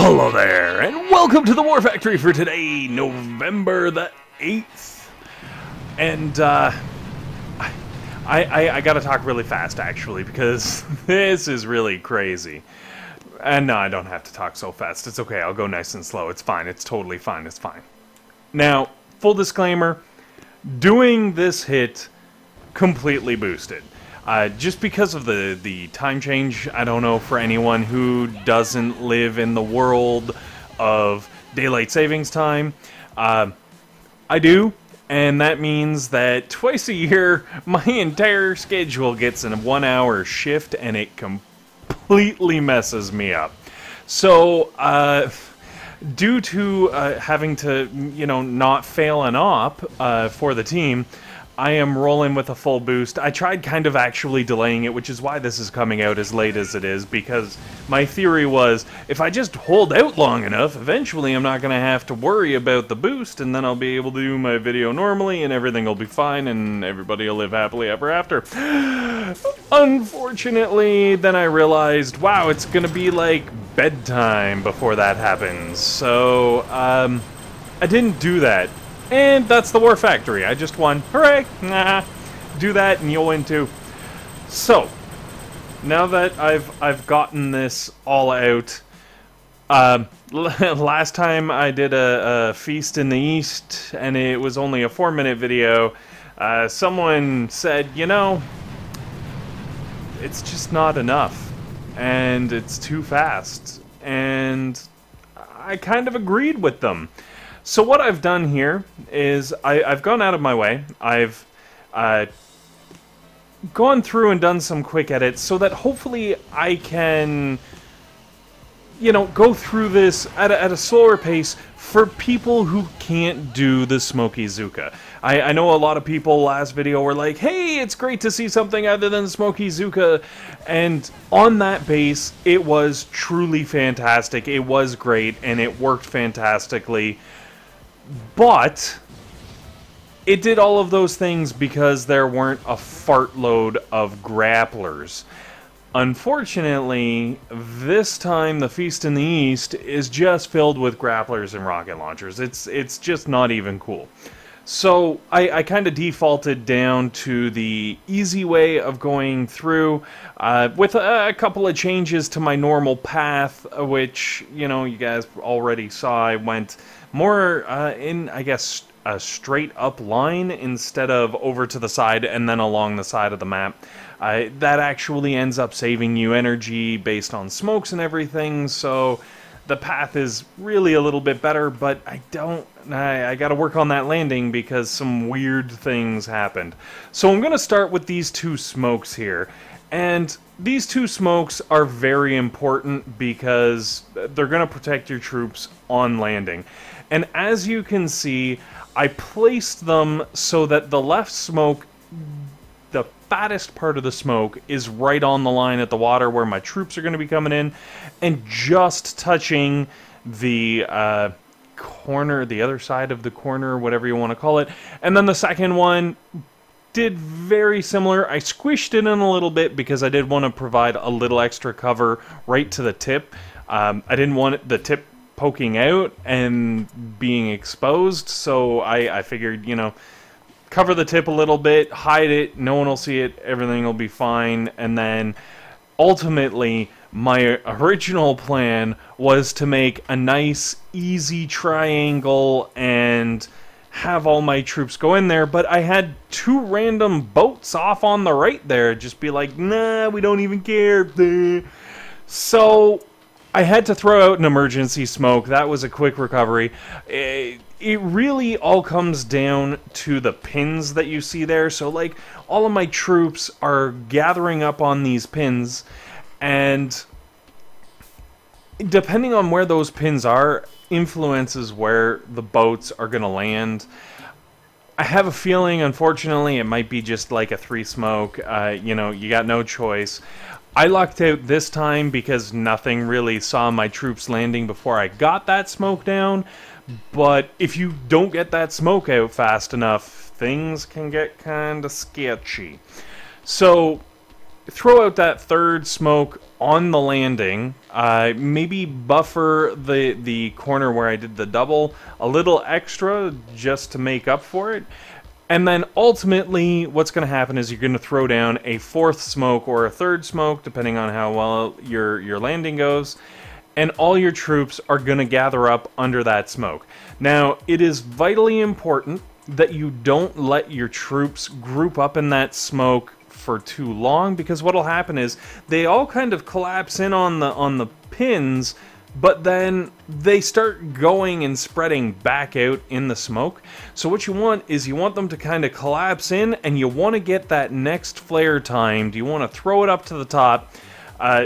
Hello there, and welcome to the War Factory for today, November the 8th. And, I gotta talk really fast, actually, because this is really crazy. And no, I don't have to talk so fast. It's okay, I'll go nice and slow. It's fine, it's totally fine, it's fine. Now, full disclaimer, doing this hit completely boosted. Just because of the time change, I don't know, for anyone who doesn't live in the world of daylight savings time, I do, and that means that twice a year, my entire schedule gets a 1 hour shift, and it completely messes me up. So, due to having to, you know, not fail an op for the team, I am rolling with a full boost. I tried kind of actually delaying it, which is why this is coming out as late as it is, because my theory was, if I just hold out long enough, eventually I'm not going to have to worry about the boost, and then I'll be able to do my video normally, and everything will be fine, and everybody will live happily ever after. Unfortunately, then I realized, wow, it's going to be like bedtime before that happens, so I didn't do that. And that's the War Factory. I just won. Hooray! Nah. Do that and you'll win too. So, now that I've gotten this all out, last time I did a feast in the East, and it was only a 4-minute video. Someone said, you know, it's just not enough, and it's too fast, and I kind of agreed with them. So what I've done here is I've gone out of my way. I've gone through and done some quick edits so that hopefully I can, you know, go through this at a slower pace for people who can't do the smoky Zooka. I know a lot of people last video were like, hey, it's great to see something other than smoky Zooka, and on that base, it was truly fantastic. It was great, and it worked fantastically. But it did all of those things because there weren't a fart load of grapplers. Unfortunately, this time the Feast in the East is just filled with grapplers and rocket launchers. It's just not even cool. So I kind of defaulted down to the easy way of going through with a couple of changes to my normal path, which, you know, you guys already saw. I went more in, I guess, a straight up line instead of over to the side and then along the side of the map. That actually ends up saving you energy based on smokes and everything, so the path is really a little bit better, but I gotta work on that landing because some weird things happened. So I'm gonna start with these two smokes here. And these two smokes are very important because they're going to protect your troops on landing. And as you can see, I placed them so that the left smoke, the fattest part of the smoke, is right on the line at the water where my troops are going to be coming in, and just touching the corner, the other side of the corner, whatever you want to call it. And then the second one did very similar. I squished it in a little bit because I did want to provide a little extra cover right to the tip. I didn't want the tip poking out and being exposed, so I figured, you know, cover the tip a little bit, hide it, no one will see it, everything will be fine. And then ultimately my original plan was to make a nice easy triangle and have all my troops go in there, but I had two random boats off on the right there just be like, nah, we don't even care. So I had to throw out an emergency smoke. That was a quick recovery. It really all comes down to the pins that you see there. So like all of my troops are gathering up on these pins, and depending on where those pins are influences where the boats are going to land. I have a feeling, unfortunately, it might be just like a 3 smoke. You know, you got no choice. I lucked out this time because nothing really saw my troops landing before I got that smoke down. But if you don't get that smoke out fast enough, things can get kind of sketchy. So throw out that third smoke on the landing, maybe buffer the corner where I did the double a little extra just to make up for it. And then ultimately what's going to happen is you're going to throw down a fourth smoke or a third smoke, depending on how well your landing goes, and all your troops are going to gather up under that smoke. Now, it is vitally important that you don't let your troops group up in that smoke for too long, because what'll happen is they all kind of collapse in on the pins, but then they start going and spreading back out in the smoke. So what you want is you want them to kind of collapse in, and you want to get that next flare timed. You want to throw it up to the top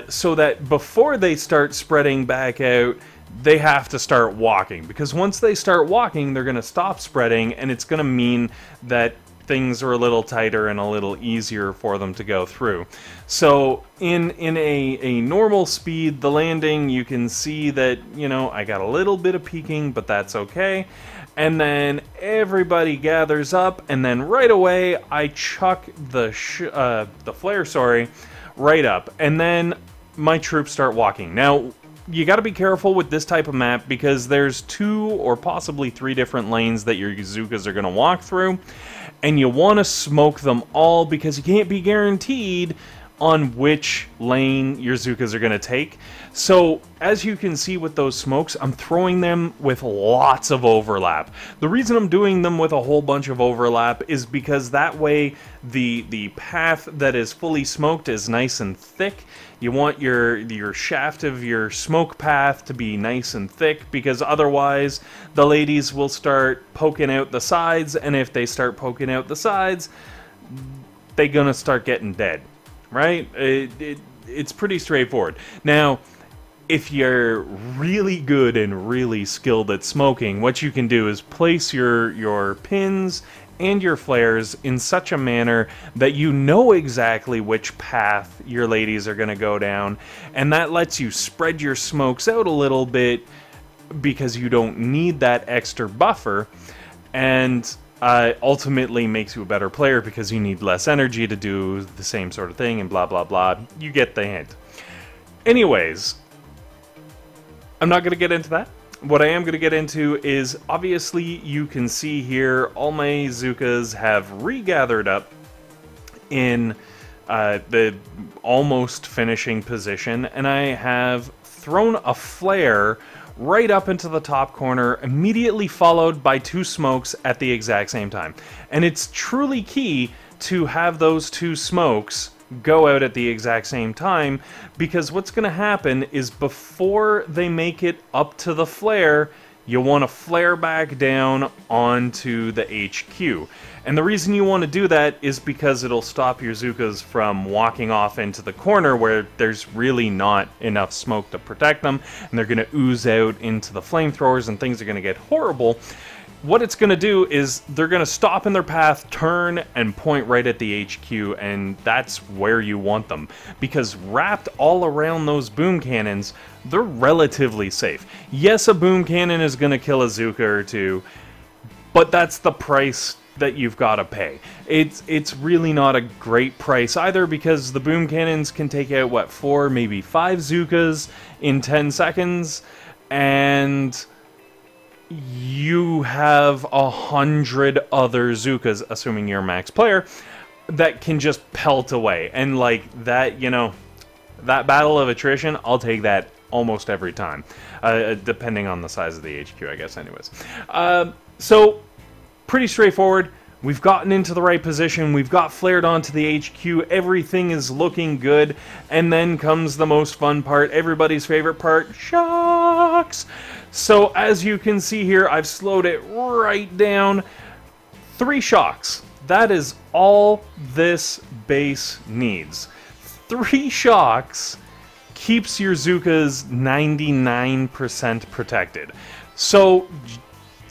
so that before they start spreading back out, they have to start walking, because once they start walking, they're going to stop spreading, and it's going to mean that things are a little tighter and a little easier for them to go through. So in a normal speed, the landing, you can see that, you know, I got a little bit of peeking, but that's okay. And then everybody gathers up, and then right away I chuck the flare, right up, and then my troops start walking. Now, you got to be careful with this type of map, because there's 2 or possibly 3 different lanes that your Zookas are going to walk through, and you want to smoke them all, because you can't be guaranteed on which lane your Zookas are going to take. So, as you can see with those smokes, I'm throwing them with lots of overlap. The reason I'm doing them with a whole bunch of overlap is because that way the path that is fully smoked is nice and thick. You want your shaft of your smoke path to be nice and thick, because otherwise the ladies will start poking out the sides, and if they start poking out the sides, they're gonna start getting dead, right? It's pretty straightforward. Now, if you're really good and really skilled at smoking, what you can do is place your pins and your flares in such a manner that you know exactly which path your ladies are going to go down, and that lets you spread your smokes out a little bit, because you don't need that extra buffer, and ultimately makes you a better player, because you need less energy to do the same sort of thing, and blah blah blah. You get the hint. Anyways, I'm not going to get into that. What I am going to get into is, obviously, you can see here, all my Zookas have regathered up in the almost finishing position, and I have thrown a flare right up into the top corner, immediately followed by 2 smokes at the exact same time. And it's truly key to have those 2 smokes go out at the exact same time, because what's going to happen is before they make it up to the flare, you want to flare back down onto the HQ. And the reason you want to do that is because it'll stop your Zookas from walking off into the corner where there's really not enough smoke to protect them, and they're going to ooze out into the flamethrowers, and things are going to get horrible. What it's going to do is they're going to stop in their path, turn, and point right at the HQ, and that's where you want them. Because wrapped all around those boom cannons, they're relatively safe. Yes, a boom cannon is going to kill a Zooka or 2, but that's the price that you've got to pay. It's really not a great price either, because the boom cannons can take out, what, 4, maybe 5 Zookas in 10 seconds, and you have 100 other Zookas, assuming you're a max player, that can just pelt away. And like that, you know, that battle of attrition, I'll take that almost every time, depending on the size of the HQ, I guess, anyways. So, pretty straightforward. We've gotten into the right position, we've got flared onto the HQ, everything is looking good, and then comes the most fun part, everybody's favorite part, shocks! So as you can see here, I've slowed it right down. 3 shocks. That is all this base needs. 3 shocks keeps your Zookas 99% protected. So,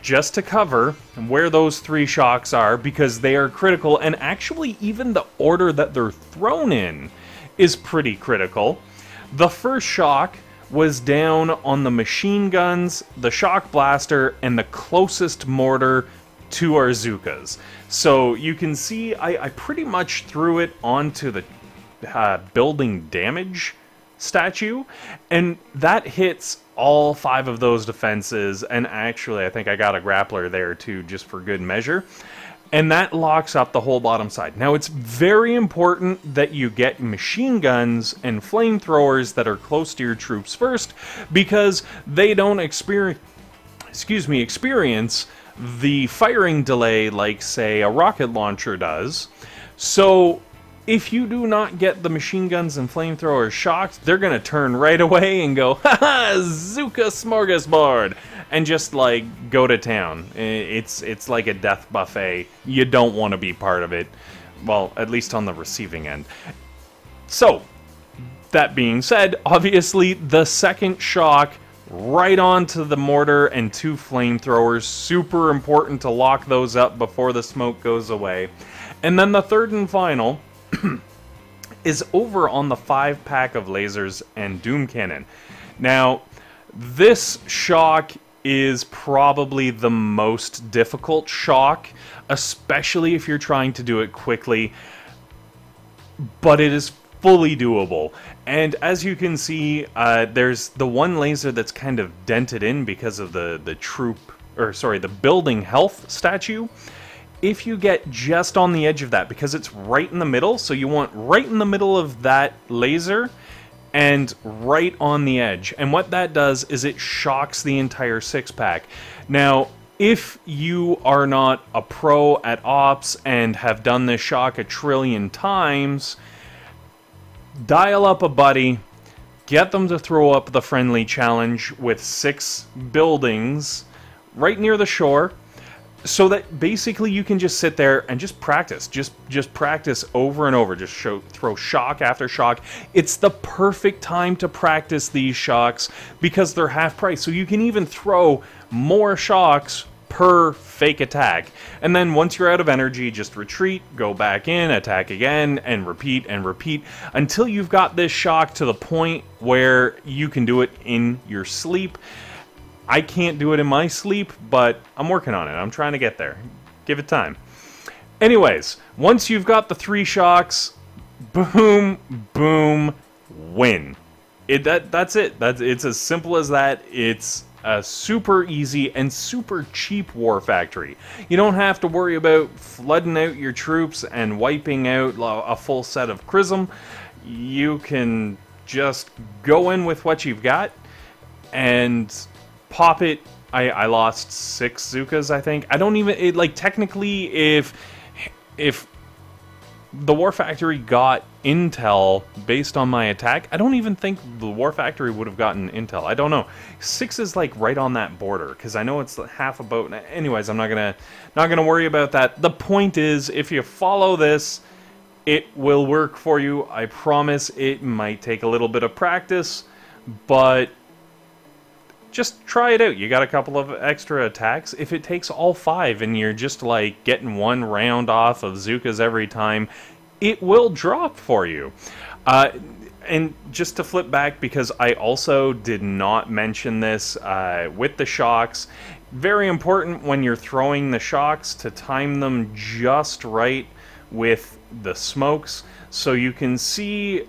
just to cover where those 3 shocks are, because they are critical, and actually even the order that they're thrown in is pretty critical. The first shock was down on the machine guns, the shock blaster, and the closest mortar to our Zookas. So you can see I pretty much threw it onto the building damage statue, and that hits all 5 of those defenses, and actually I think I got a grappler there too, just for good measure. And that locks up the whole bottom side. Now, it's very important that you get machine guns and flamethrowers that are close to your troops first, because they don't experience the firing delay like, say, a rocket launcher does. So, if you do not get the machine guns and flamethrowers shocked, they're gonna turn right away and go, haha, Zooka smorgasbord! And just, like, go to town. It's like a death buffet. You don't want to be part of it. Well, at least on the receiving end. So, that being said, obviously, the second shock right onto the mortar and 2 flamethrowers. Super important to lock those up before the smoke goes away. And then the third and final is over on the 5-pack of lasers and Doom Cannon. Now, this shock is probably the most difficult shock, especially if you're trying to do it quickly, but it is fully doable. And as you can see, there's the one laser that's kind of dented in because of the building health statue. If you get just on the edge of that, because it's right in the middle, so you want right in the middle of that laser and right on the edge. And what that does is it shocks the entire 6-pack. Now, if you are not a pro at ops and have done this shock a trillion times, dial up a buddy, get them to throw up the friendly challenge with 6 buildings right near the shore, so that basically you can just sit there and just practice. Just practice over and over. Just throw shock after shock. It's the perfect time to practice these shocks because they're half price. So you can even throw more shocks per fake attack. And then once you're out of energy, just retreat, go back in, attack again, and repeat until you've got this shock to the point where you can do it in your sleep. I can't do it in my sleep, but I'm working on it. I'm trying to get there. Give it time. Anyways, once you've got the 3 shocks, boom, boom, win. That's it. It's as simple as that. It's a super easy and super cheap war factory. You don't have to worry about flooding out your troops and wiping out a full set of Chrism. You can just go in with what you've got and pop it. I lost 6 Zookas, I think. I don't even... like, technically, if the War Factory got intel based on my attack, I don't even think the War Factory would have gotten intel. I don't know. 6 is, like, right on that border, because I know it's half a boat. Anyways, I'm not gonna worry about that. The point is, if you follow this, it will work for you. I promise. It might take a little bit of practice, but just try it out. You got a couple of extra attacks. If it takes all 5 and you're just like getting 1 round off of Zookas every time, it will drop for you. And just to flip back, because I also did not mention this with the shocks, very important when you're throwing the shocks to time them just right with the smokes. So you can see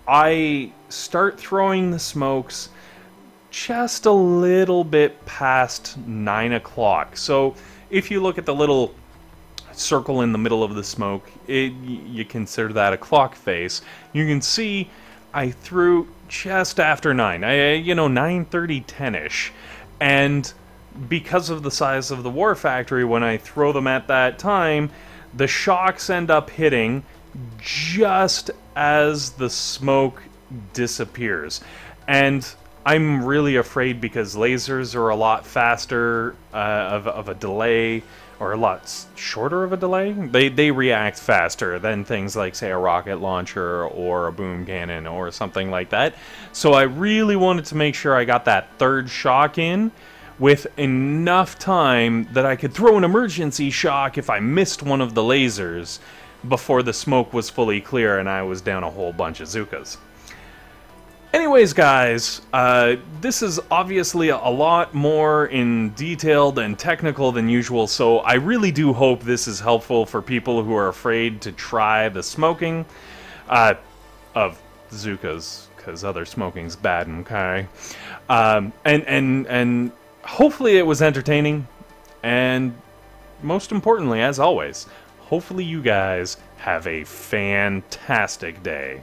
I start throwing the smokes just a little bit past 9 o'clock. So if you look at the little circle in the middle of the smoke, you consider that a clock face. You can see I threw just after 9, 9:30, 10-ish. And because of the size of the War Factory, when I throw them at that time, the shocks end up hitting just as the smoke disappears. And I'm really afraid, because lasers are a lot faster of a delay, or a lot shorter of a delay. They react faster than things like, say, a rocket launcher or a boom cannon or something like that. So I really wanted to make sure I got that 3rd shock in with enough time that I could throw an emergency shock if I missed one of the lasers before the smoke was fully clear and I was down a whole bunch of Zookas. Anyways, guys, this is obviously a lot more in detailed and technical than usual, so I really do hope this is helpful for people who are afraid to try the smoking. of Zookas, because other smoking's bad, okay? And hopefully it was entertaining, and most importantly, as always, hopefully you guys have a fantastic day.